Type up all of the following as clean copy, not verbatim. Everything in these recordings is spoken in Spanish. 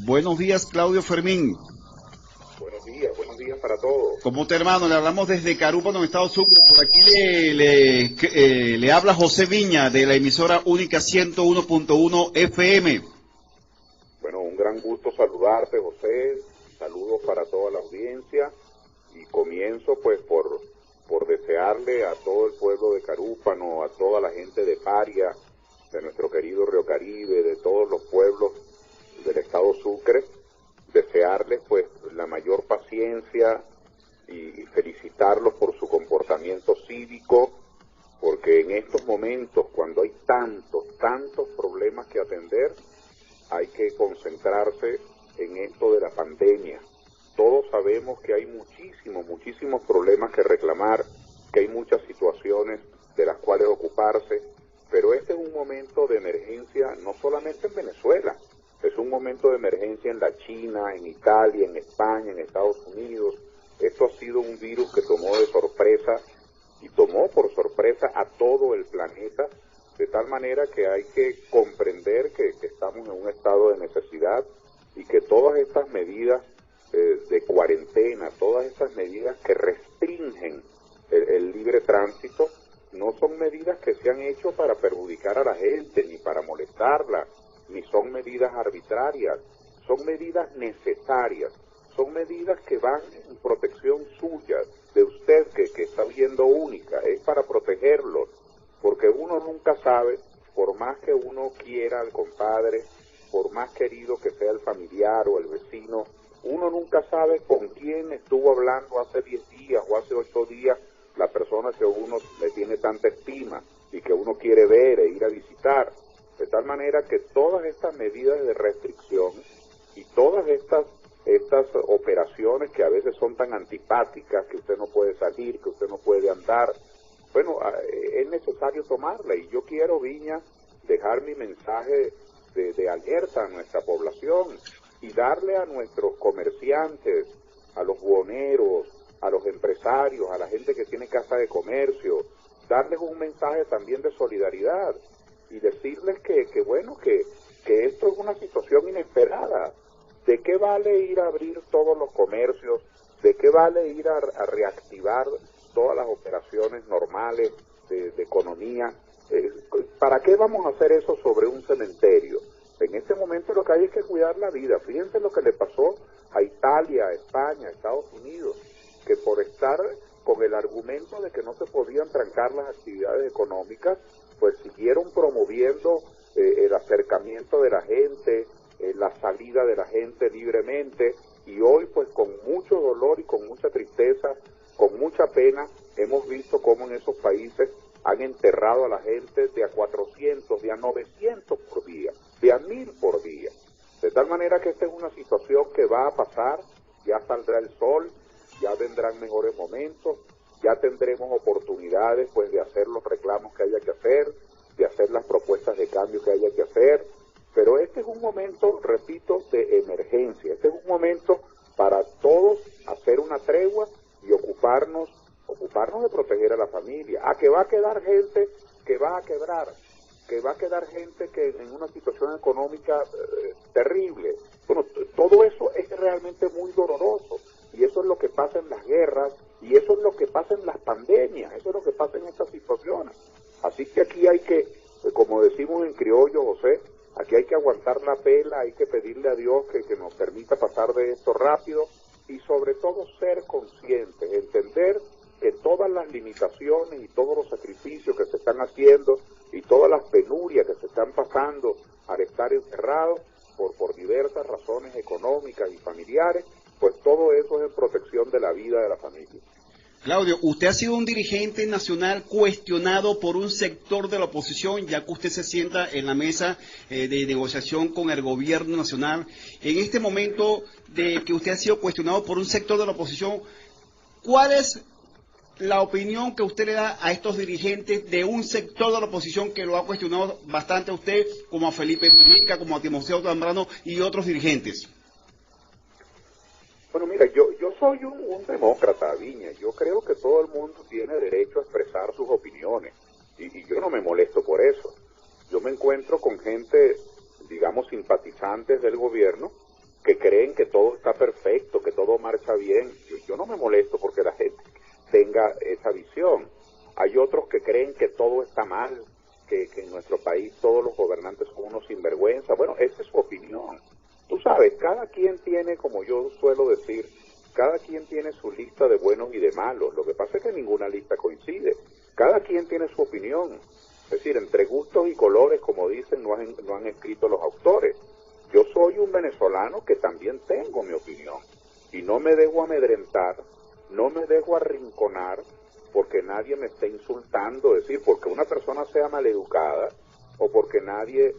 Buenos días, Claudio Fermín. Buenos días para todos. ¿Cómo te, hermano? Le hablamos desde Carúpano, en Estado Sucre. Por aquí le habla José Viña, de la emisora Única 101.1 FM. Bueno, un gran gusto saludarte, José. Saludos para toda la audiencia. Y comienzo pues por desearle a todo el pueblo de Carúpano, a toda la gente de Paria, de nuestro querido Río Caribe, de todos los pueblos del Estado Sucre, desearles pues la mayor paciencia y felicitarlos por su comportamiento cívico, porque en estos momentos, cuando hay tantos problemas que atender, hay que concentrarse en esto de la pandemia. Todos sabemos que hay muchísimos problemas que reclamar, que hay muchas situaciones de las cuales ocuparse, pero este es un momento de emergencia no solamente en Venezuela, es un momento de emergencia en la China, en Italia, en España, en Estados Unidos. Esto ha sido un virus que tomó de sorpresa y tomó por sorpresa a todo el planeta, de tal manera que hay que comprender que estamos en un estado de necesidad y que todas estas medidas de cuarentena, todas estas medidas que restringen el libre tránsito, no son medidas que se han hecho para perjudicar a la gente, ni para molestarla, ni son medidas arbitrarias, son medidas necesarias, son medidas que van en protección suya, de usted que está viendo Única, es para protegerlos, porque uno nunca sabe, por más que uno quiera al compadre, por más querido que sea el familiar o el vecino, uno nunca sabe con quién estuvo hablando hace 10 días o hace 8 días la persona que uno le tiene tanta estima y que uno quiere ver e ir a visitar. De tal manera que todas estas medidas de restricción y todas estas operaciones que a veces son tan antipáticas, que usted no puede salir, que usted no puede andar, bueno, es necesario tomarla. Y yo quiero, Viña, dejar mi mensaje de alerta a nuestra población y darle a nuestros comerciantes, a los buhoneros, a los empresarios, a la gente que tiene casa de comercio, darles un mensaje también de solidaridad y decirles que esto es una situación inesperada. ¿De qué vale ir a abrir todos los comercios? ¿De qué vale ir a reactivar todas las operaciones normales de economía? ¿Para qué vamos a hacer eso sobre un cementerio? En este momento lo que hay es que cuidar la vida. Fíjense lo que le pasó a Italia, a España, a Estados Unidos, que por estar con el argumento de que no se podían trancar las actividades económicas, pues siguieron promoviendo el acercamiento de la gente, la salida de la gente libremente, y hoy pues con mucho dolor y con mucha tristeza, con mucha pena, hemos visto cómo en esos países han enterrado a la gente de a 400, de a 900 por día, de a 1000 por día. De tal manera que esta es una situación que va a pasar, ya saldrá el sol, ya vendrán mejores momentos, ya tendremos oportunidades pues de hacer los reclamos que haya que hacer, de hacer las propuestas de cambio que haya que hacer, pero este es un momento, repito, de emergencia. Este es un momento para todos hacer una tregua y ocuparnos de proteger a la familia. Que va a quedar gente que va a quebrar, que va a quedar gente que en una situación económica terrible. Bueno, todo eso es realmente muy doloroso, y eso es lo que pasa en las guerras, y eso es lo que pasa en las pandemias, eso es lo que pasa en estas situaciones. Así que aquí hay que, como decimos en criollo, José, aquí hay que aguantar la pela, hay que pedirle a Dios que nos permita pasar de esto rápido, y sobre todo ser conscientes, entender que todas las limitaciones y todos los sacrificios que se están haciendo y todas las penurias que se están pasando al estar encerrados por diversas razones económicas y familiares, pues todo eso es en protección de la vida de la familia. Claudio, usted ha sido un dirigente nacional cuestionado por un sector de la oposición, ya que usted se sienta en la mesa de negociación con el gobierno nacional. En este momento de que usted ha sido cuestionado por un sector de la oposición, ¿cuál es la opinión que usted le da a estos dirigentes de un sector de la oposición que lo ha cuestionado bastante a usted, como a Felipe Mujica, como a Timoteo Zambrano y otros dirigentes? Bueno, mira, yo soy un demócrata, Viña. Yo creo que todo el mundo tiene derecho a expresar sus opiniones y yo no me molesto por eso. Yo me encuentro con gente, digamos, simpatizantes del gobierno que creen que todo está perfecto, que todo marcha bien. Yo no me molesto porque la gente tenga esa visión. Hay otros que creen que todo está mal, que en nuestro país todos los gobernantes son unos sinvergüenza. Bueno, esa es su opinión. Tú sabes, cada quien tiene, como yo suelo decir, cada quien tiene su lista de buenos y de malos. Lo que pasa es que ninguna lista coincide. Cada quien tiene su opinión. Es decir, entre gustos y colores, como dicen, no han escrito los autores. Yo soy un venezolano que también tengo mi opinión. Y no me dejo amedrentar, no me dejo arrinconar porque nadie me esté insultando. Es decir, porque una persona sea maleducada o porque nadie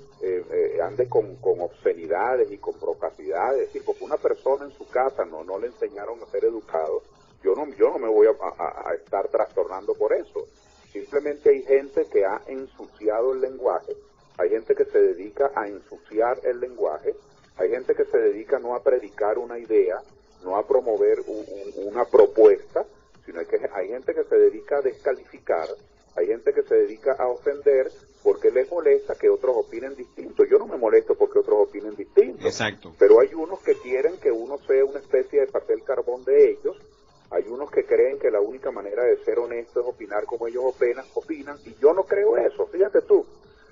ande con obscenidades y con procacidades. Es decir, porque una persona en su casa no le enseñaron a ser educado, yo no me voy a estar trastornando por eso. Simplemente hay gente que ha ensuciado el lenguaje, hay gente que se dedica a ensuciar el lenguaje, hay gente que se dedica no a predicar una idea, no a promover una propuesta, sino que hay gente que se dedica a descalificar, hay gente que se dedica a ofender porque les molesta que otros opinen distinto. Yo no me molesto porque otros opinen distinto. Exacto. Pero hay unos que quieren que uno sea una especie de papel carbón de ellos. Hay unos que creen que la única manera de ser honesto es opinar como ellos opinan, y yo no creo eso. Fíjate tú,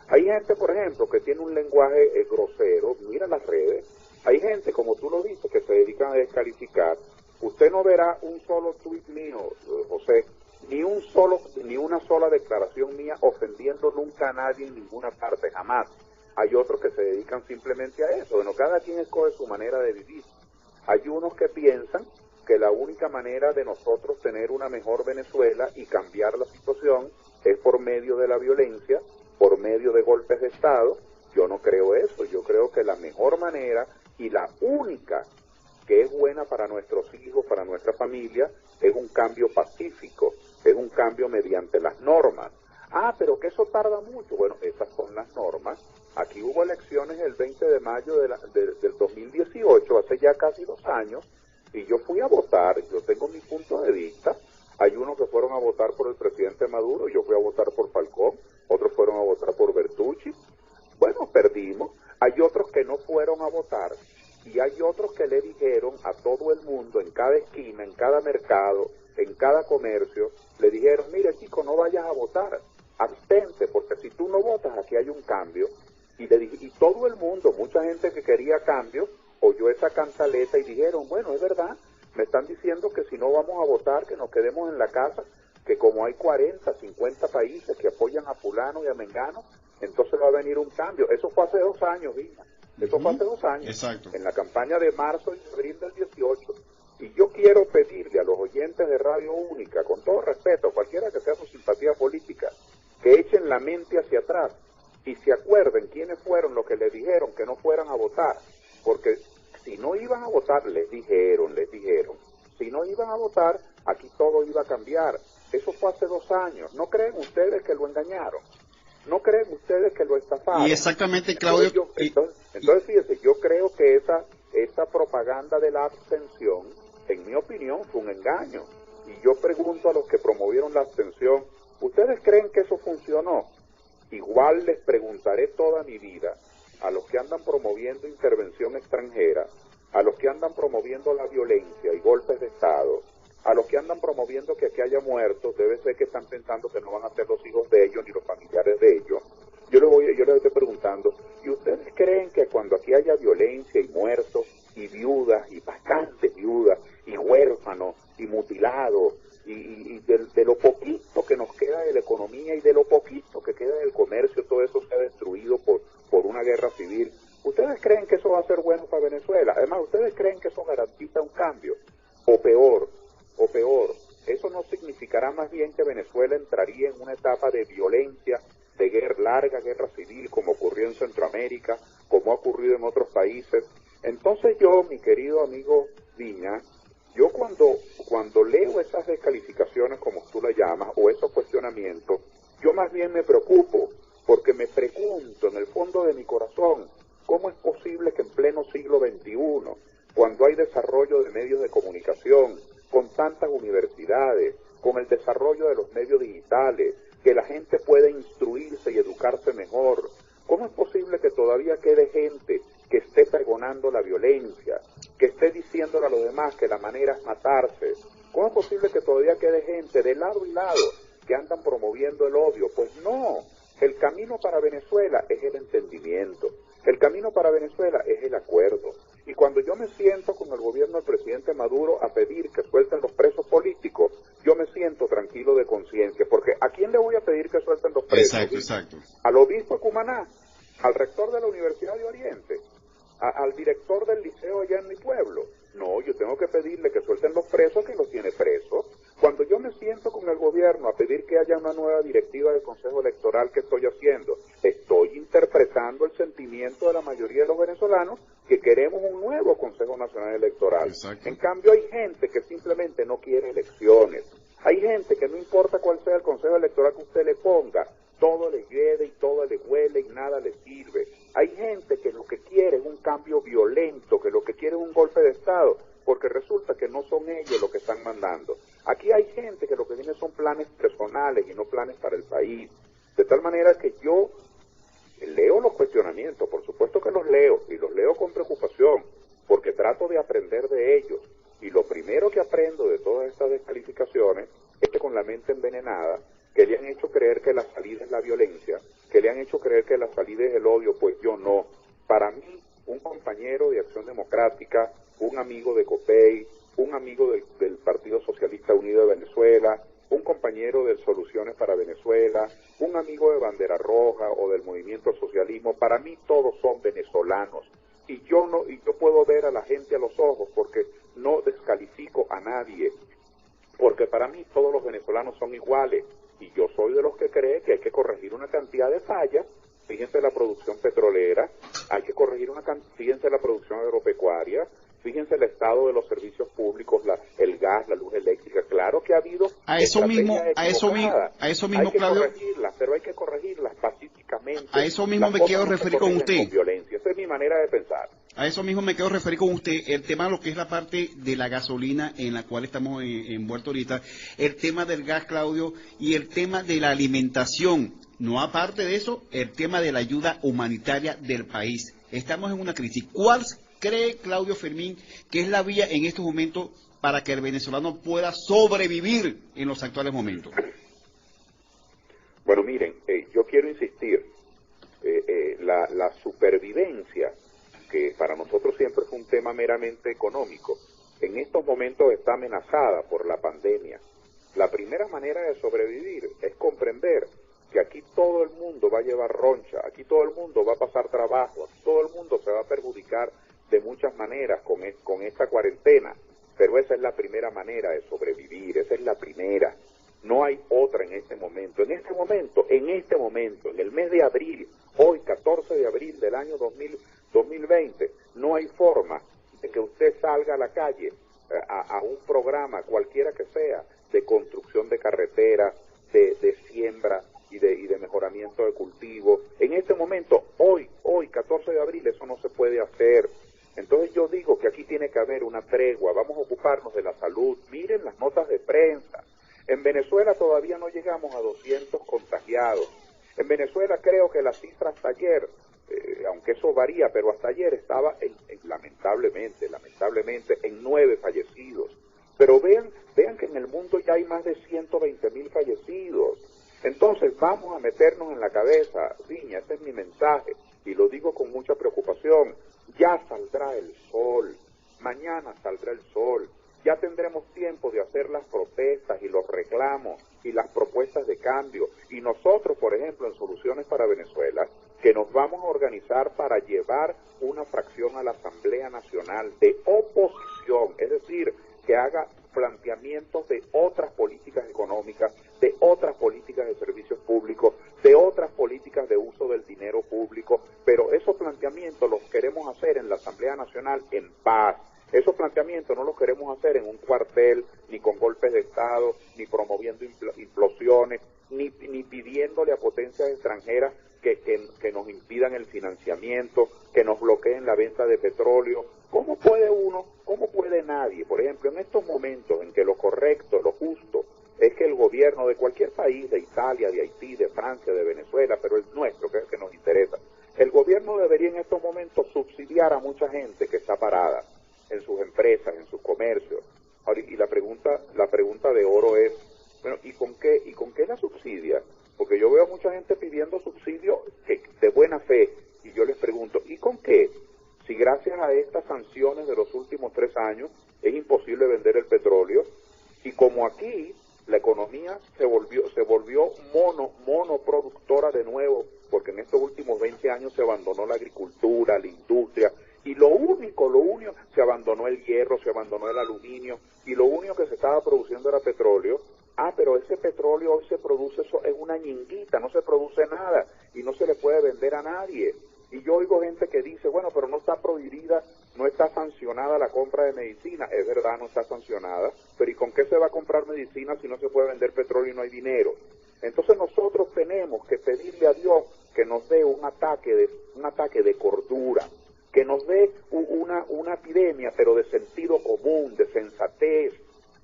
hay gente, por ejemplo, que tiene un lenguaje grosero, mira las redes, hay gente, como tú lo dices, que se dedican a descalificar. Usted no verá un solo tuit mío, José, ni una sola declaración mía ofendiendo nunca a nadie en ninguna parte, jamás. Hay otros que se dedican simplemente a eso. Bueno, cada quien escoge su manera de vivir. Hay unos que piensan que la única manera de nosotros tener una mejor Venezuela y cambiar la situación es por medio de la violencia, por medio de golpes de Estado. Yo no creo eso. Yo creo que la mejor manera y la única que es buena para nuestros hijos, para nuestra familia, es un cambio pacífico, es un cambio mediante las normas. Ah, pero que eso tarda mucho. Bueno, esas son las normas. Aquí hubo elecciones el 20 de mayo del 2018, hace ya casi 2 años, y yo fui a votar. Yo tengo mi punto de vista. Hay unos que fueron a votar por el presidente Maduro, yo fui a votar por Falcón, otros fueron a votar por Bertucci. Bueno, perdimos. Hay otros que no fueron a votar, y hay otros que le dijeron a todo el mundo, en cada esquina, en cada mercado, en cada comercio, le dijeron, mire chico, no vayas a votar, abstente, porque si tú no votas, aquí hay un cambio. Y todo el mundo, mucha gente que quería cambio, oyó esa cantaleta y dijeron, bueno, es verdad, me están diciendo que si no vamos a votar, que nos quedemos en la casa, que como hay 40, 50 países que apoyan a fulano y a mengano, entonces va a venir un cambio. Eso fue hace 2 años, Vina. Eso fue hace 2 años. Exacto. En la campaña de marzo y abril del 18. Y yo quiero pedirle a los oyentes de Radio Única, con todo respeto, cualquiera que sea su simpatía política, que echen la mente hacia atrás y se acuerden quiénes fueron los que les dijeron que no fueran a votar. Porque si no iban a votar, les dijeron, si no iban a votar, aquí todo iba a cambiar. Eso fue hace 2 años. ¿No creen ustedes que lo engañaron? ¿No creen ustedes que lo estafaron? Y exactamente, Claudio. Entonces fíjese, yo creo que esa propaganda de la abstención, en mi opinión, fue un engaño. Y yo pregunto a los que promovieron la abstención, ¿ustedes creen que eso funcionó? Igual les preguntaré toda mi vida a los que andan promoviendo intervención extranjera, a los que andan promoviendo la violencia y golpes de Estado, a los que andan promoviendo que aquí haya muertos, debe ser que están pensando que no van a ser los hijos de ellos ni los familiares de ellos. Yo les estoy preguntando, ¿y ustedes creen que cuando aquí haya violencia y muertos y viudas y bastantes viudas y huérfanos y mutilados y de lo poquito que nos queda de la economía y de lo poquito que queda del comercio, todo eso se ha destruido por una guerra civil? ¿Ustedes creen que eso va a ser bueno para Venezuela? Además, ¿ustedes creen que eso garantiza un cambio? O peor, eso no significará más bien que Venezuela entraría en una etapa de violencia, de larga guerra civil, como ocurrió en Centroamérica, como ha ocurrido en otros países. Entonces yo, mi querido amigo Viña, yo cuando leo esas descalificaciones, como tú le llamas, o esos cuestionamientos, yo más bien me preocupo, porque me pregunto en el fondo de mi corazón, ¿cómo es posible que en pleno siglo XXI, cuando hay desarrollo de medios de comunicación, con tantas universidades, con el desarrollo de los medios digitales, que la gente puede instruirse y educarse mejor, cómo es posible que todavía quede gente que esté pregonando promocionando la violencia, que esté diciéndole a los demás que la manera es matarse. ¿Cómo es posible que todavía quede gente de lado y lado que andan promoviendo el odio? Pues no, el camino para Venezuela es el entendimiento, el camino para Venezuela es el acuerdo. Y cuando yo me siento con el gobierno del presidente Maduro a pedir que suelten los presos políticos, yo me siento tranquilo de conciencia, porque ¿a quién le voy a pedir que suelten los presos? Exacto. Al obispo de Cumaná, al rector de la Universidad de Oriente, al director del liceo allá en mi pueblo. No, yo tengo que pedirle que suelten los presos, que los tiene presos. Cuando yo me siento con el gobierno a pedir que haya una nueva directiva del Consejo Electoral, ¿qué estoy haciendo? Estoy interpretando el sentimiento de la mayoría de los venezolanos que queremos un nuevo Consejo Nacional Electoral. Exacto. En cambio hay gente que simplemente no quiere elecciones. Hay gente que no importa cuál sea el Consejo Electoral que usted le ponga, todo le hiede y todo le huele y nada le sirve. Hay gente que lo que quiere es un cambio violento, que lo que quiere es un golpe de Estado, porque resulta que no son ellos los que están mandando. Aquí hay gente que lo que tiene son planes personales y no planes para el país. De tal manera que yo leo los cuestionamientos, por supuesto que los leo, y los leo con preocupación, porque trato de aprender de ellos. Y lo primero que aprendo de todas estas descalificaciones es que con la mente envenenada, que le han hecho creer que la salida es la violencia, que le han hecho creer que la salida es el odio, pues yo no. Para mí, un compañero de Acción Democrática, un amigo de COPEI, un amigo del Partido Socialista Unido de Venezuela, un compañero de Soluciones para Venezuela, un amigo de Bandera Roja o del Movimiento al Socialismo, para mí todos son venezolanos. Y yo puedo ver a la gente a los ojos porque no descalifico a nadie, porque para mí todos los venezolanos son iguales. Y yo soy de los que cree que hay que corregir una cantidad de fallas. Fíjense la producción petrolera, hay que corregir fíjense la producción agropecuaria, fíjense el estado de los servicios públicos, el gas, la luz eléctrica. Claro que ha habido A eso mismo, hay que Claudio, corregirlas, pero hay que corregirlas pacíficamente. a eso mismo Las me cosas quiero no se referir con corrigen usted. con violencia. Esa es mi manera de pensar. A eso mismo me quiero referir con usted, el tema de lo que es la parte de la gasolina en la cual estamos envueltos ahorita, el tema del gas, Claudio, y el tema de la alimentación. No aparte de eso, el tema de la ayuda humanitaria del país. Estamos en una crisis. ¿Cuál cree Claudio Fermín que es la vía en estos momentos para que el venezolano pueda sobrevivir en los actuales momentos? Bueno, miren, yo quiero insistir, la supervivencia, que para nosotros siempre fue un tema meramente económico, en estos momentos está amenazada por la pandemia. La primera manera de sobrevivir es comprender que aquí todo el mundo va a llevar roncha, aquí todo el mundo va a pasar trabajo, aquí todo el mundo se va a perjudicar de muchas maneras con esta cuarentena, pero esa es la primera manera de sobrevivir, esa es la primera. No hay otra en este momento. En este momento, en el mes de abril, hoy 14 de abril del año 2020, no hay forma de que usted salga a la calle a un programa, cualquiera que sea, de construcción de carreteras, de siembra y de mejoramiento de cultivo. En este momento, hoy 14 de abril, eso no se puede hacer. Entonces yo digo que aquí tiene que haber una tregua, vamos a ocuparnos de la salud. Miren las notas de prensa. En Venezuela todavía no llegamos a 200 contagiados. En Venezuela creo que la cifra hasta ayer, aunque eso varía, pero hasta ayer estaba lamentablemente, en 9 fallecidos. Pero vean que en el mundo ya hay más de 120.000 fallecidos. Entonces vamos a meternos en la cabeza, Viña, ese es mi mensaje, y lo digo con mucha preocupación, ya saldrá el sol, mañana saldrá el sol, ya tendremos tiempo de hacer las protestas y los reclamos y las propuestas de cambio. Y nosotros, por ejemplo, en Soluciones para Venezuela, que nos vamos a organizar para llevar una fracción a la Asamblea Nacional de oposición, es decir, que haga planteamientos de otras políticas económicas, de otras políticas de servicios públicos, de otras políticas de uso del dinero público, pero esos planteamientos los queremos hacer en la Asamblea Nacional en paz. Esos planteamientos no los queremos hacer en un cuartel, ni con golpes de Estado, ni promoviendo implosiones, ni pidiéndole a potencias extranjeras que nos impidan el financiamiento, que nos bloqueen la venta de petróleo. ¿Cómo puede nadie, por ejemplo, en estos momentos en que lo correcto, lo justo, es que el gobierno de cualquier país, de Italia, de Haití, de Francia, de Venezuela, pero el nuestro, que es el que nos interesa, El gobierno debería en estos momentos subsidiar a mucha gente que está parada en sus empresas, en sus comercios. Y la pregunta de oro es, bueno, ¿y con qué la subsidia? Porque yo veo a mucha gente pidiendo subsidio de buena fe, y yo les pregunto, ¿y con qué? Si gracias a estas sanciones de los últimos 3 años es imposible vender el petróleo, y como aquí la economía se volvió monoproductora de nuevo, porque en estos últimos 20 años se abandonó la agricultura, la industria, y lo único, se abandonó el hierro, se abandonó el aluminio, y lo único que se estaba produciendo era petróleo. Pero ese petróleo hoy se produce, eso es una ñinguita, no se produce nada, y no se le puede vender a nadie. Y yo oigo gente que dice, bueno, pero no está prohibida, no está sancionada la compra de medicina. Es verdad, no está sancionada, pero ¿y con qué se va a comprar medicina si no se puede vender petróleo y no hay dinero? Entonces nosotros tenemos que pedirle a Dios que nos dé un ataque de cordura, que nos dé una epidemia, pero de sentido común, de sensatez.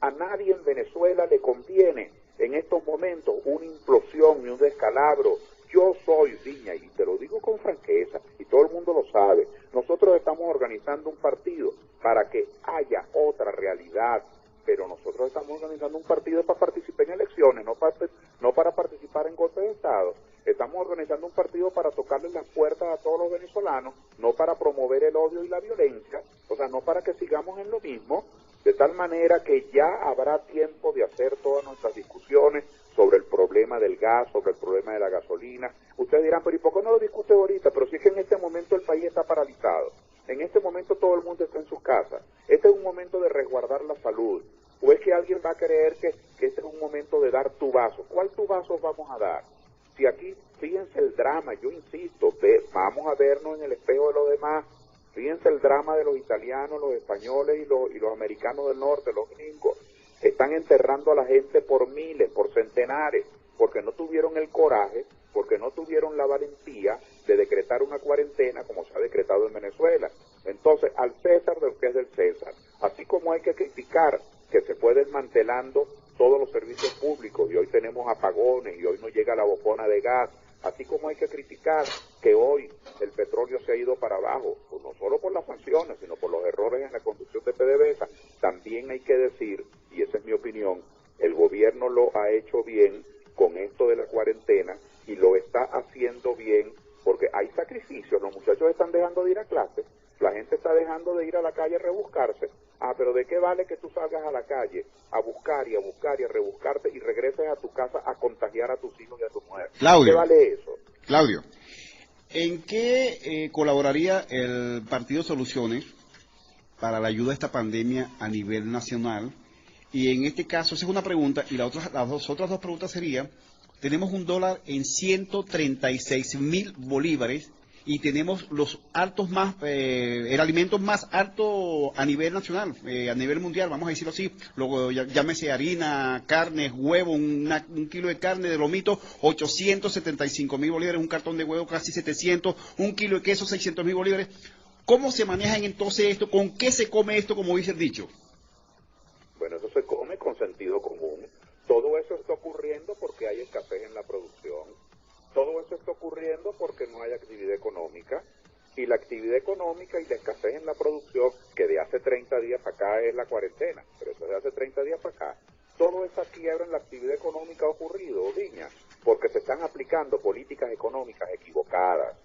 A nadie en Venezuela le conviene en estos momentos una implosión y un descalabro. Yo soy Viña, y te lo digo con franqueza, y todo el mundo lo sabe, nosotros estamos organizando un partido para que haya otra realidad, pero nosotros estamos organizando un partido para participar en elecciones, no para participar en golpes de Estado. Estamos organizando un partido para tocarle las puertas a todos los venezolanos, no para promover el odio y la violencia, o sea, no para que sigamos en lo mismo, de tal manera que ya habrá tiempo de hacer todas nuestras discusiones sobre el problema del gas, sobre el problema de la gasolina. Ustedes dirán, pero ¿y por qué no lo discute ahorita? Pero si es que en este momento el país está paralizado. En este momento todo el mundo está en sus casas. Este es un momento de resguardar la salud. ¿O es que alguien va a creer que este es un momento de dar tubazos? ¿Cuál tubazos vamos a dar? Si aquí, fíjense el drama, yo insisto, vamos a vernos en el espejo de los demás. Fíjense el drama de los italianos, los españoles y los americanos del norte, los gringos. Están enterrando a la gente por miles, por centenares, porque no tuvieron el coraje, porque no tuvieron la valentía de decretar una cuarentena como se ha decretado en Venezuela. Entonces, al César de lo que es del César. Así como hay que criticar que se fue desmantelando todos los servicios públicos y hoy tenemos apagones y hoy no llega la bocona de gas, así como hay que criticar que hoy el petróleo se ha ido para abajo, pues no solo por las sanciones, sino por los errores en la conducción de PDVSA, también hay que decir, y esa es mi opinión, el gobierno lo ha hecho bien con esto de la cuarentena y lo está haciendo bien porque hay sacrificios, los muchachos están dejando de ir a clases, la gente está dejando de ir a la calle a rebuscarse. Pero ¿de qué vale que tú salgas a la calle a buscar y a buscar y a rebuscarte y regreses a tu casa a contagiar a tus hijos y a tu mujer? Claudio, ¿Qué vale eso? Claudio, ¿en qué colaboraría el Partido Soluciones para la ayuda a esta pandemia a nivel nacional? Y en este caso, esa es una pregunta, y las otras dos preguntas serían, tenemos un dólar en 136.000 bolívares, y tenemos los altos el alimento más alto a nivel nacional, a nivel mundial, vamos a decirlo así, luego llámese harina, carne, huevo, un kilo de carne de lomito, 875.000 bolívares, un cartón de huevo casi 700, un kilo de queso 600.000 bolívares. ¿Cómo se manejan entonces esto? ¿Con qué se come esto, como dice el dicho? Bueno, eso se come con sentido común. Todo eso está ocurriendo porque hay escasez en la producción. Todo eso está ocurriendo porque no hay actividad económica, y la actividad económica y la escasez en la producción, que de hace 30 días para acá es la cuarentena, pero eso de hace 30 días para acá, todo esa quiebra en la actividad económica ha ocurrido, Viña, porque se están aplicando políticas económicas equivocadas.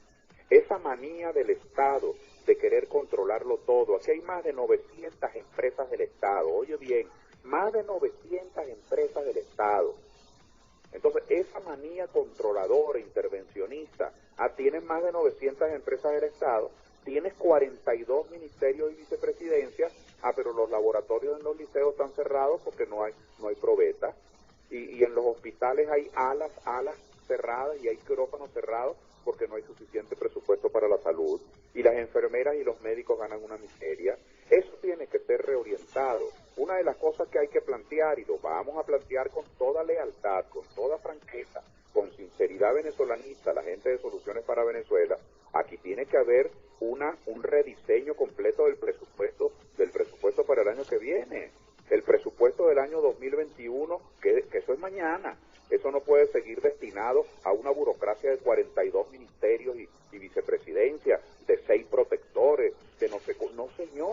Esa manía del Estado de querer controlarlo todo, aquí hay más de 900 empresas del Estado, oye bien, más de 900 empresas del Estado. Entonces, esa manía controladora, intervencionista, tienes más de 900 empresas del Estado, tienes 42 ministerios y vicepresidencias, pero los laboratorios en los liceos están cerrados porque no hay probeta, y en los hospitales hay alas cerradas y hay quirófanos cerrados porque no hay suficiente presupuesto para la salud, y las enfermeras y los médicos ganan una miseria. Eso tiene que ser reorientado. Una de las cosas que hay que plantear, y lo vamos a plantear con toda lealtad, con toda franqueza, con sinceridad venezolanista, la gente de Soluciones para Venezuela, aquí tiene que haber un rediseño completo del presupuesto para el año que viene. El presupuesto del año 2021, que eso es mañana. Eso no puede seguir destinado a una burocracia de 42 ministerios y vicepresidentes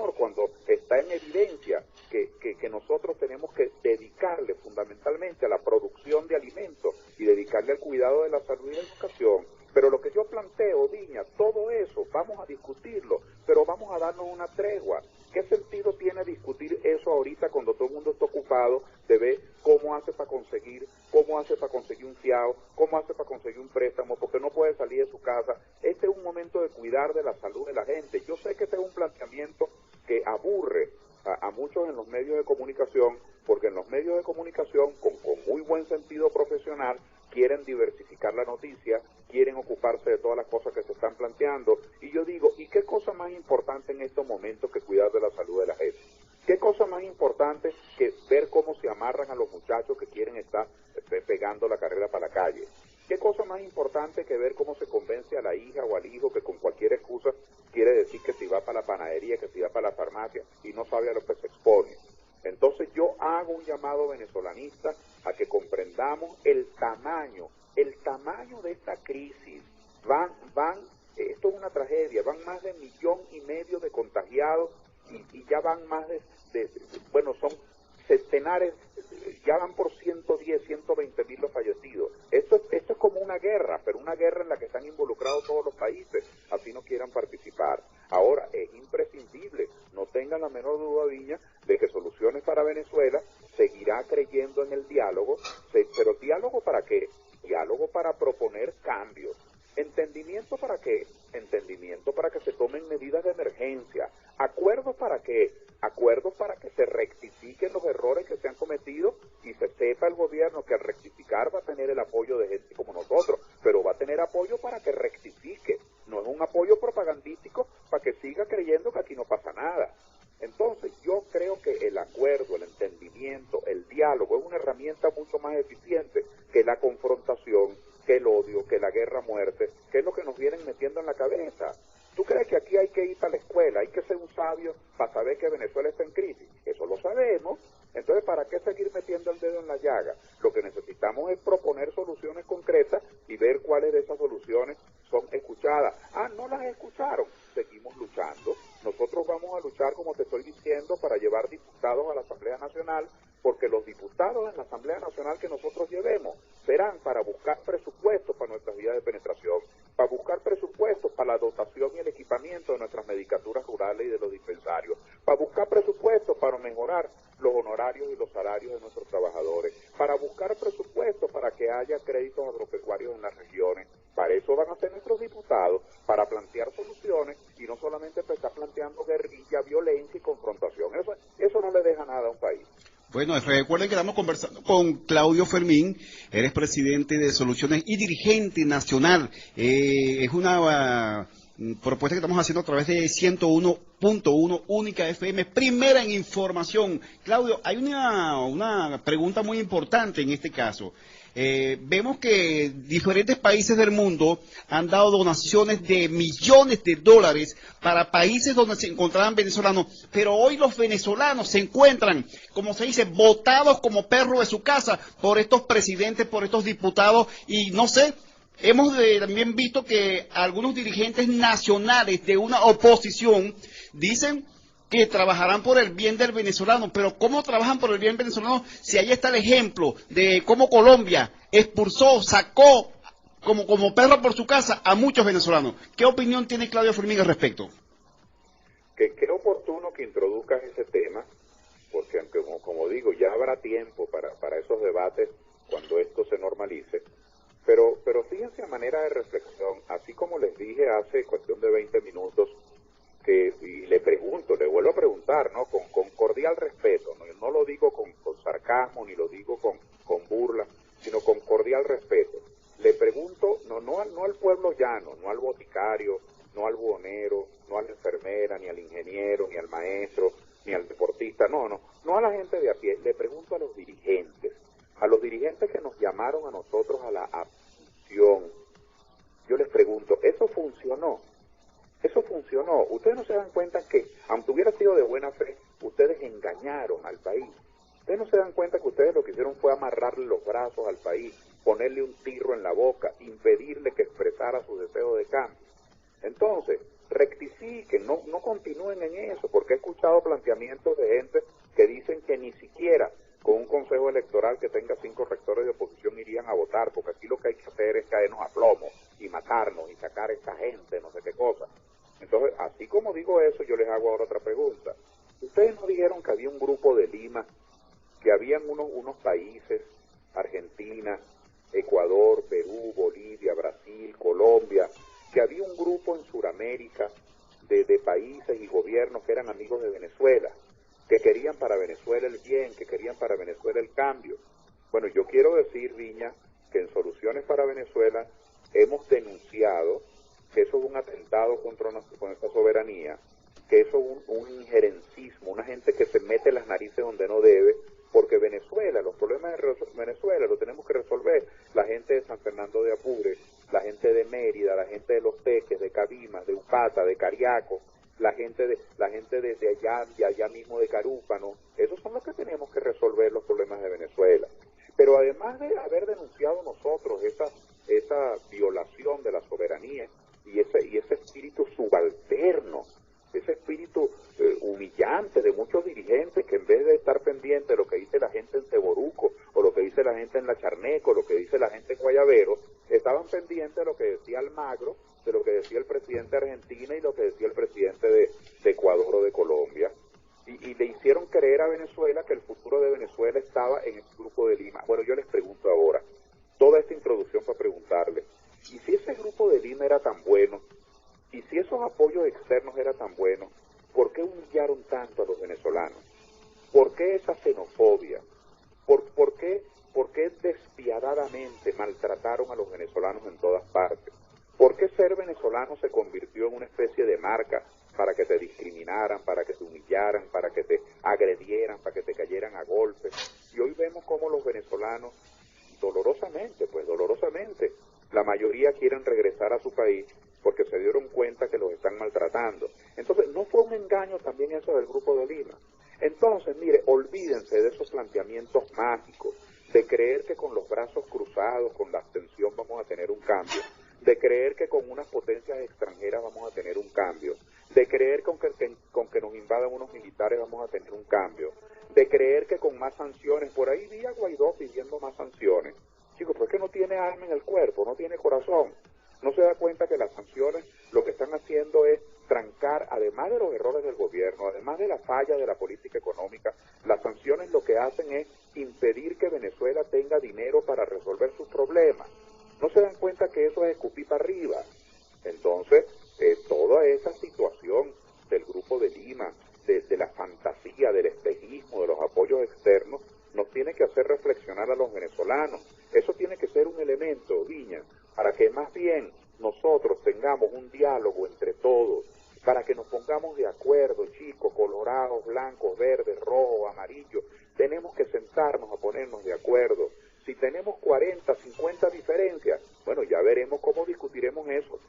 Señor, cuando está en evidencia que nosotros tenemos que dedicarle fundamentalmente a la producción de alimentos y dedicarle al cuidado de la salud y la educación. Pero lo que yo planteo, Viña, todo eso, vamos a discutirlo, pero vamos a darnos una tregua. ¿Qué sentido tiene discutir eso ahorita cuando todo el mundo está ocupado de ver cómo hace para conseguir un fiado, cómo hace para conseguir un préstamo, porque no puede salir de su casa? Este es un momento de cuidar de la salud de la gente. Yo sé que este es un planteamiento que aburre a muchos en los medios de comunicación, porque en los medios de comunicación, con muy buen sentido profesional, quieren diversificar la noticia, quieren ocuparse de todas las cosas que se están planteando. Y yo digo, ¿y qué cosa más importante en estos momentos que cuidar de la salud de la gente? ¿Qué cosa más importante que ver cómo se amarran a los muchachos que quieren estar pegando la carrera para la calle? ¿Qué cosa más importante que ver cómo se convence a la hija o al hijo que con cualquier excusa quiere decir que si va para la panadería, que si va para la farmacia y no sabe a lo que se expone? Entonces yo hago un llamado venezolanista a que comprendamos el tamaño de esta crisis. Esto es una tragedia, van más de 1,5 millones de contagiados y ya van más son centenares, ya van por 110, 120 mil los fallecidos. Esto es como una guerra, pero una guerra en la que están involucrados todos los países, así no quieran participar. Ahora, es imprescindible, no tengan la menor duda, Viña, de que Soluciones para Venezuela seguirá creyendo en el diálogo, pero ¿diálogo para qué? Diálogo para proponer cambios. ¿Entendimiento para qué? Entendimiento para que se tomen medidas de emergencia. ¿Acuerdos para qué? Acuerdos para que se rectifiquen los errores que se han cometido y se sepa el gobierno que al rectificar va a tener el apoyo de gente como nosotros, pero va a tener apoyo para que rectifique. No es un apoyo propagandístico para que siga creyendo que aquí no pasa nada. Entonces, yo creo que el acuerdo, el entendimiento, el diálogo es una herramienta mucho más eficiente que la confrontación, que el odio, que la guerra a muerte, que es lo que nos vienen metiendo en la cabeza. ¿Tú crees que aquí hay que ir para la escuela, hay que ser un sabio para saber que Venezuela está en crisis? Eso lo sabemos. Entonces, ¿para qué seguir metiendo el dedo en la llaga? Lo que necesitamos es proponer soluciones concretas y ver cuáles de esas soluciones son escuchadas. No las escucharon. Seguimos luchando. Nosotros vamos a luchar, como te estoy diciendo, para llevar diputados a la Asamblea Nacional, porque los diputados en la Asamblea Nacional que nosotros llevemos serán para buscar presupuestos para nuestras vías de penetración, para buscar presupuestos para la dotación y el equipamiento de nuestras medicaturas rurales y de los dispensarios, para buscar presupuestos para mejorar los honorarios y los salarios de nuestros trabajadores, para buscar presupuestos para que haya créditos agropecuarios en las regiones. Para eso van a ser nuestros diputados, para plantear soluciones y no solamente estar planteando guerrilla, violencia y confrontación. Eso no le deja nada a un país. Bueno, recuerden que estamos conversando con Claudio Fermín, eres presidente de Soluciones y dirigente nacional. Es una propuesta que estamos haciendo a través de 101.1 Única FM, primera en información. Claudio, hay una pregunta muy importante en este caso. Vemos que diferentes países del mundo han dado donaciones de millones de dólares para países donde se encontraban venezolanos, pero hoy los venezolanos se encuentran, como se dice, botados como perros de su casa por estos presidentes, por estos diputados, y no sé, hemos también visto que algunos dirigentes nacionales de una oposición dicen que trabajarán por el bien del venezolano, pero ¿cómo trabajan por el bien venezolano si ahí está el ejemplo de cómo Colombia expulsó, sacó como perro por su casa a muchos venezolanos? ¿Qué opinión tiene Claudio Fermín al respecto? Que qué oportuno que introduzcas ese tema, porque aunque como digo, ya habrá tiempo para esos debates cuando esto se normalice, pero fíjense a manera de reflexión, así como les dije hace cuestión de 20 minutos, y le vuelvo a preguntar, ¿no? Con cordial respeto, no lo digo con sarcasmo, ni lo digo con burla, sino con cordial respeto. Le pregunto, no al pueblo llano, no al boticario, no al buhonero, no a la enfermera, ni al ingeniero, ni al maestro, ni al deportista, no a la gente de a pie, le pregunto a los dirigentes que nos llamaron a nosotros a la abstención. Yo les pregunto, ¿eso funcionó? Eso funcionó. Ustedes no se dan cuenta que, aunque hubiera sido de buena fe, ustedes engañaron al país. Ustedes no se dan cuenta que ustedes lo que hicieron fue amarrarle los brazos al país, ponerle un tirro en la boca, impedirle que expresara su deseo de cambio. Entonces, rectifiquen, no continúen en eso, porque he escuchado planteamientos de gente que dicen que ni siquiera con un consejo electoral que tenga 5 rectores de oposición irían a votar, porque aquí lo que hay que hacer es caernos a plomo y matarnos y sacar a esta gente, no sé qué cosa. Entonces, así como digo eso, yo les hago ahora otra pregunta. Ustedes nos dijeron que había un grupo de Lima, que habían unos países, Argentina, Ecuador, Perú, Bolivia, Brasil, Colombia, que había un grupo en Sudamérica de países y gobiernos que eran amigos de Venezuela, que querían para Venezuela el bien, que querían para Venezuela el cambio. Bueno, yo quiero decir, Viña, que en Soluciones para Venezuela hemos denunciado que eso es un atentado contra nuestra soberanía, que eso es un injerencismo, una gente que se mete las narices donde no debe, porque Venezuela, los problemas de Venezuela los tenemos que resolver la gente de San Fernando de Apure, la gente de Mérida, la gente de Los Teques, de Cabimas, de Upata, de Cariaco, la gente de allá mismo de Carúpano. Esos son los que tenemos que resolver los problemas de Venezuela. Pero además de haber denunciado nosotros esa violación de la soberanía y ese espíritu subalterno, ese espíritu humillante de muchos dirigentes que en vez de estar pendiente de lo que dice la gente en Ceboruco, o lo que dice la gente en La Charneco, lo que dice la gente en Guayabero, estaban pendientes de lo que decía Almagro, de lo que decía el presidente de Argentina y lo que decía el presidente de Ecuador o de Colombia. Y le hicieron creer a Venezuela que el futuro de Venezuela estaba en el grupo de Lima. Bueno, yo les pregunto ahora, toda esta introducción para preguntarles, ¿y si ese grupo de Lima era tan bueno? Y si esos apoyos externos eran tan buenos, ¿por qué humillaron tanto a los venezolanos? ¿Por qué esa xenofobia? ¿Por qué despiadadamente maltrataron a los venezolanos en todas partes? ¿Por qué ser venezolano se convirtió en una especie de marca para que te discriminaran, para que te humillaran, para que te agredieran, para que te cayeran a golpes? Y hoy vemos cómo los venezolanos, dolorosamente, la mayoría quieren regresar a su país porque se dieron cuenta que los están maltratando. Entonces, ¿no fue un engaño también eso del Grupo de Lima? Entonces, mire, olvídense de esos planteamientos mágicos, de creer que con los brazos cruzados, con la abstención vamos a tener un cambio, de creer que con unas potencias extranjeras vamos a tener un cambio, de creer que con que nos invadan unos militares vamos a tener un cambio, de creer que con más sanciones, por ahí vi a Guaidó pidiendo más sanciones. Chicos, pues es que no tiene alma en el cuerpo, no tiene corazón. No se da cuenta que las sanciones lo que están haciendo es trancar, además de los errores del gobierno, además de la falla de la política económica, las sanciones lo que hacen es impedir que Venezuela tenga dinero para resolver sus problemas. No se dan cuenta que eso es escupir para arriba. Entonces, toda esa situación del Grupo de Lima, de la fantasía, del espejismo, de los apoyos externos, nos tiene que hacer reflexionar a los venezolanos. Eso tiene que ser un elemento, Viña, para que más bien nosotros tengamos un diálogo entre todos, para que nos pongamos de acuerdo, chicos, colorados, blancos, verdes, rojos, amarillos. Tenemos que sentarnos a ponernos de acuerdo. Si tenemos 40, 50 diferencias, bueno, ya veremos cómo discutiremos eso.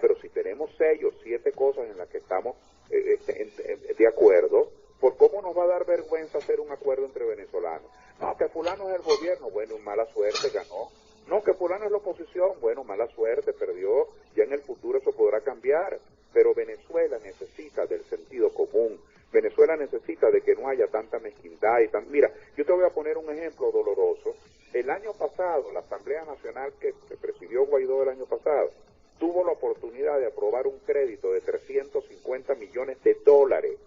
Pero si tenemos 6 o 7 cosas en las que estamos de acuerdo, ¿por cómo nos va a dar vergüenza hacer un acuerdo entre venezolanos? No, que fulano es el gobierno, bueno, mala suerte, ganó. No, que fulano es la oposición, bueno, mala suerte, perdió, ya en el futuro eso podrá cambiar. Pero Venezuela necesita del sentido común, Venezuela necesita de que no haya tanta mezquindad y tan... Mira, yo te voy a poner un ejemplo doloroso. El año pasado, la Asamblea Nacional que presidió Guaidó el año pasado, tuvo la oportunidad de aprobar un crédito de 350 millones de dólares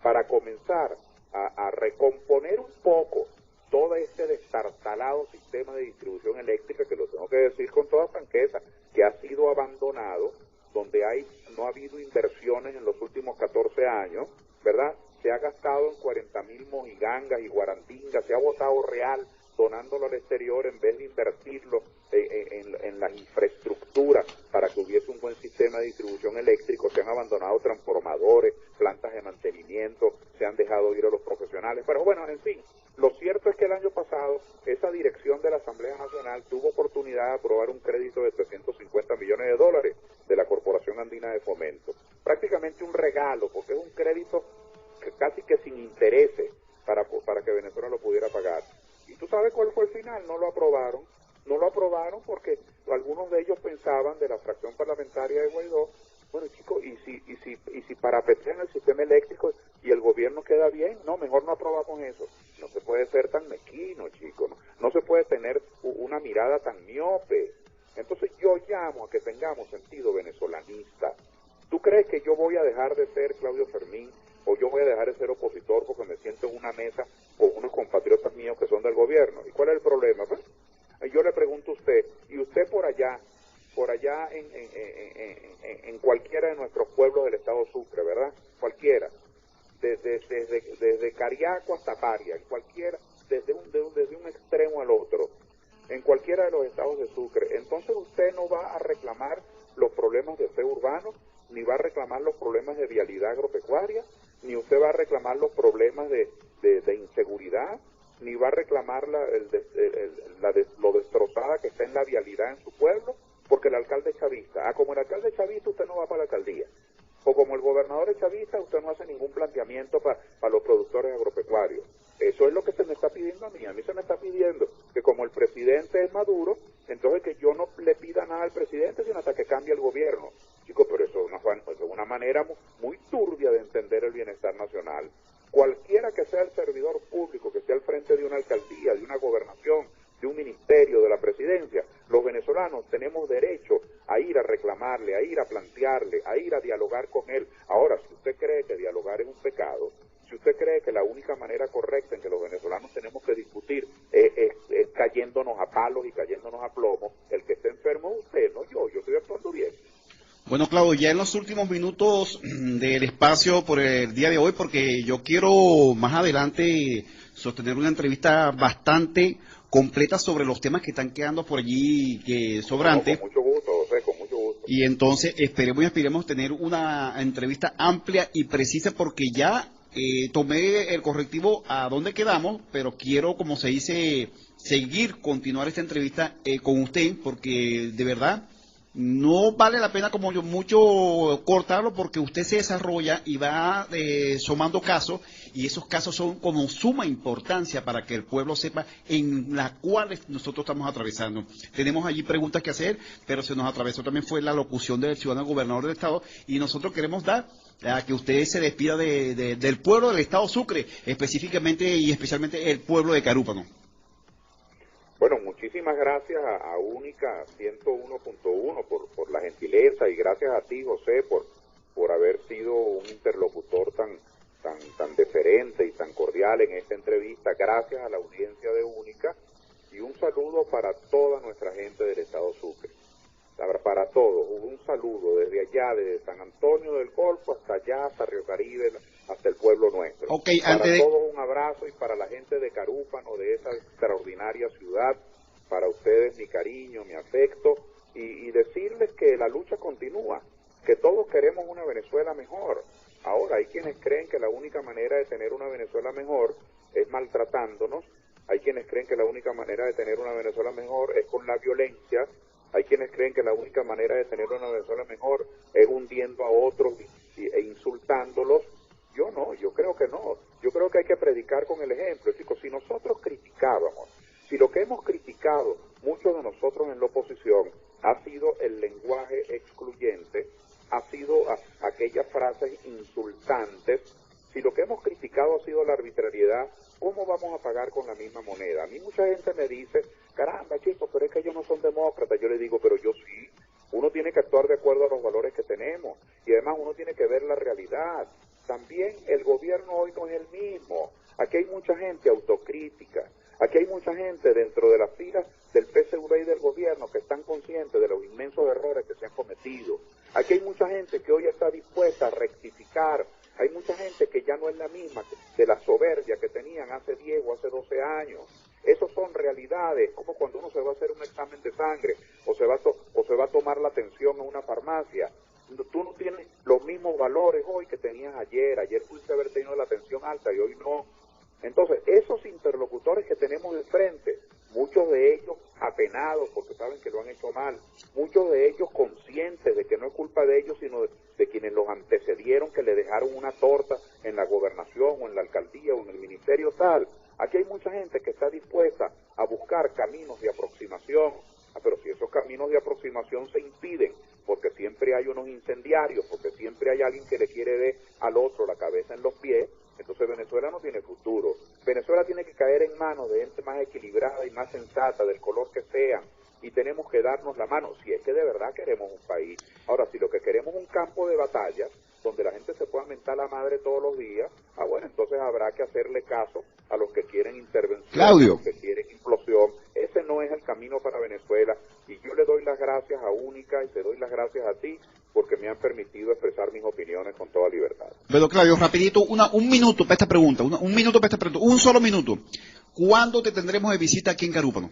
para comenzar a recomponer un poco todo este destartalado sistema de distribución eléctrica, que lo tengo que decir con toda franqueza, que ha sido abandonado, donde no ha habido inversiones en los últimos 14 años, ¿verdad? Se ha gastado en 40.000 mojigangas y guarandingas, se ha botado real donándolo al exterior en vez de invertirlo en la infraestructura para que hubiese un buen sistema de distribución eléctrico. Se han abandonado transformadores, plantas de mantenimiento, se han dejado ir a los profesionales. Pero bueno, en fin, lo cierto es que el año pasado esa dirección de la Asamblea Nacional tuvo oportunidad de aprobar un crédito de 350 millones de dólares de la Corporación Andina de Fomento. Prácticamente un regalo, porque es un crédito casi que sin intereses para que Venezuela lo pudiera pagar. ¿Y tú sabes cuál fue el final? No lo aprobaron. No lo aprobaron porque algunos de ellos pensaban, de la fracción parlamentaria de Guaidó, Bueno, chicos, y si parapetean el sistema eléctrico y el gobierno queda bien, no, mejor no aprobamos eso. No se puede ser tan mezquino, chicos, no se puede tener una mirada tan miope. Entonces yo llamo a que tengamos sentido venezolanista. ¿Tú crees que yo voy a dejar de ser Claudio Fermín o yo voy a dejar de ser opositor porque me siento en una mesa con unos compatriotas míos que son del gobierno? ¿Y cuál es el problema? Pues, yo le pregunto a usted, y usted por allá en cualquiera de nuestros pueblos del estado Sucre, ¿verdad? Cualquiera, desde Cariaco hasta Paria, en cualquiera, desde un extremo al otro, en cualquiera de los estados de Sucre. Entonces usted no va a reclamar los problemas de feo urbano, ni va a reclamar los problemas de vialidad agropecuaria, ni usted va a reclamar los problemas de inseguridad, ni va a reclamar lo destrozada que está en la vialidad en su pueblo, porque el alcalde es chavista. Como el alcalde es chavista, usted no va para la alcaldía. O como el gobernador es chavista, usted no hace ningún planteamiento para los productores agropecuarios. Eso es lo que se me está pidiendo a mí. A mí se me está pidiendo que como el presidente es Maduro, entonces que yo no le pida nada al presidente, sino hasta que cambie el gobierno. Chicos, pero eso es una manera muy turbia de entender el bienestar nacional. Cualquiera que sea el servidor público, que esté al frente de una alcaldía, de una gobernación, de un ministerio, de la presidencia, los venezolanos tenemos derecho a ir a reclamarle, a ir a plantearle, a ir a dialogar con él. Ahora, si usted cree que dialogar es un pecado, si usted cree que la única manera correcta en que los venezolanos tenemos que discutir es cayéndonos a palos y cayéndonos a plomo, el que esté enfermo es usted, no yo estoy actuando bien. Bueno, Claudio, ya en los últimos minutos del espacio por el día de hoy, porque yo quiero más adelante sostener una entrevista bastante completa sobre los temas que están quedando por allí sobrantes. Con mucho gusto, José, con mucho gusto. Y entonces esperemos y aspiremos tener una entrevista amplia y precisa, porque ya tomé el correctivo a donde quedamos, pero quiero, como se dice, continuar esta entrevista con usted, porque de verdad no vale la pena como yo mucho cortarlo, porque usted se desarrolla y va sumando casos, y esos casos son como suma importancia para que el pueblo sepa en las cuales nosotros estamos atravesando. Tenemos allí preguntas que hacer, pero se nos atravesó también fue la locución del ciudadano gobernador del estado, y nosotros queremos dar a que usted se despida del pueblo del estado Sucre, específicamente y especialmente el pueblo de Carúpano. Bueno, muchísimas gracias a Única 101.1 por la gentileza, y gracias a ti, José, por haber sido un interlocutor tan deferente y tan cordial en esta entrevista. Gracias a la audiencia de Única, y un saludo para toda nuestra gente del estado Sucre. Para todos, un saludo desde allá, desde San Antonio del Golfo hasta allá, hasta Río Caribe, hasta el pueblo nuestro. Para todos un abrazo, y para la gente de Carúpano, de esa extraordinaria ciudad, para ustedes mi cariño, mi afecto, y decirles que la lucha continúa, que todos queremos una Venezuela mejor. Ahora, hay quienes creen que la única manera de tener una Venezuela mejor es maltratándonos, hay quienes creen que la única manera de tener una Venezuela mejor es con la violencia, hay quienes creen que la única manera de tener una Venezuela mejor es hundiendo a otros e insultándolos. Yo no, yo creo que no. Yo creo que hay que predicar con el ejemplo. Chicos, si nosotros criticábamos, si lo que hemos criticado muchos de nosotros en la oposición ha sido el lenguaje excluyente, ha sido aquellas frases insultantes, si lo que hemos criticado ha sido la arbitrariedad, ¿cómo vamos a pagar con la misma moneda? A mí mucha gente me dice, caramba, chicos, pero es que ellos no son demócratas. Yo le digo, pero yo sí. Uno tiene que actuar de acuerdo a los valores que tenemos, y además uno tiene que ver la realidad. También el gobierno hoy no es el mismo. Aquí hay mucha gente autocrítica. Aquí hay mucha gente dentro de las filas del PSV y del gobierno que están conscientes de los inmensos errores que se han cometido. Aquí hay mucha gente que hoy está dispuesta a rectificar. Hay mucha gente que ya no es la misma de la soberbia que tenían hace 10 o hace 12 años. Esas son realidades, como cuando uno se va a hacer un examen de sangre o se va a tomar la atención a una farmacia. Tú no tienes los mismos valores hoy que tenías ayer. Ayer pudiste haber tenido la atención alta y hoy no. Entonces, esos interlocutores que tenemos enfrente, muchos de ellos apenados porque saben que lo han hecho mal, muchos de ellos conscientes de que no es culpa de ellos, sino de quienes los antecedieron, que le dejaron una torta en la gobernación o en la alcaldía o en el ministerio tal. Aquí hay mucha gente que está dispuesta a buscar caminos de aproximación, pero si esos caminos de aproximación se impiden porque siempre hay unos incendiarios, porque siempre hay alguien que le quiere dar al otro la cabeza en los pies. Entonces Venezuela no tiene futuro. Venezuela tiene que caer en manos de gente más equilibrada y más sensata, del color que sean, y tenemos que darnos la mano, si es que de verdad queremos un país. Ahora, si lo que queremos es un campo de batalla, donde la gente se pueda mentar la madre todos los días, bueno, entonces habrá que hacerle caso a los que quieren intervención, Claudio, a los que quieren implosión. Ese no es el camino para Venezuela, y yo le doy las gracias a Única y te doy las gracias a ti, porque me han permitido expresar mis opiniones con toda libertad. pero Claudio, rapidito, un minuto para esta pregunta, un minuto para esta pregunta, un solo minuto. ¿Cuándo te tendremos de visita aquí en Carúpano?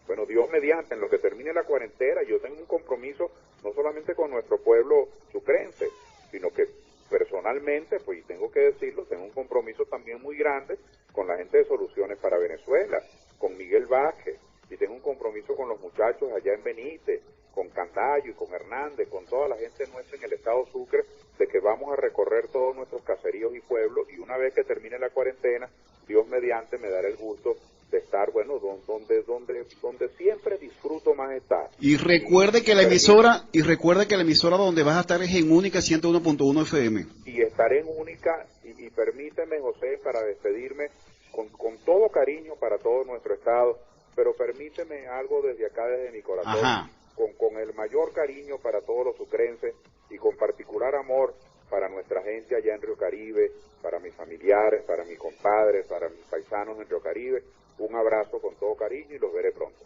Bueno, Dios mediante, en lo que termine la cuarentena, yo tengo un compromiso no solamente con nuestro pueblo sucrense, sino que personalmente, pues, y tengo que decirlo, tengo un compromiso también muy grande con la gente de Soluciones para Venezuela, con Miguel Vázquez, y tengo un compromiso con los muchachos allá en Benítez, con Candayo y con Hernández, con toda la gente nuestra en el estado Sucre, de que vamos a recorrer todos nuestros caseríos y pueblos, y una vez que termine la cuarentena, Dios mediante me dará el gusto de estar, bueno, donde siempre disfruto más estar. Y recuerde que la emisora donde vas a estar es en Única 101.1 FM. Y estaré en Única, y permíteme, José, para despedirme, con todo cariño para todo nuestro estado, pero permíteme algo desde acá, desde mi corazón, con el mayor cariño para todos los sucrenses, y con particular amor para nuestra gente allá en Río Caribe, para mis familiares, para mis compadres, para mis paisanos en Río Caribe. Un abrazo con todo cariño y los veré pronto.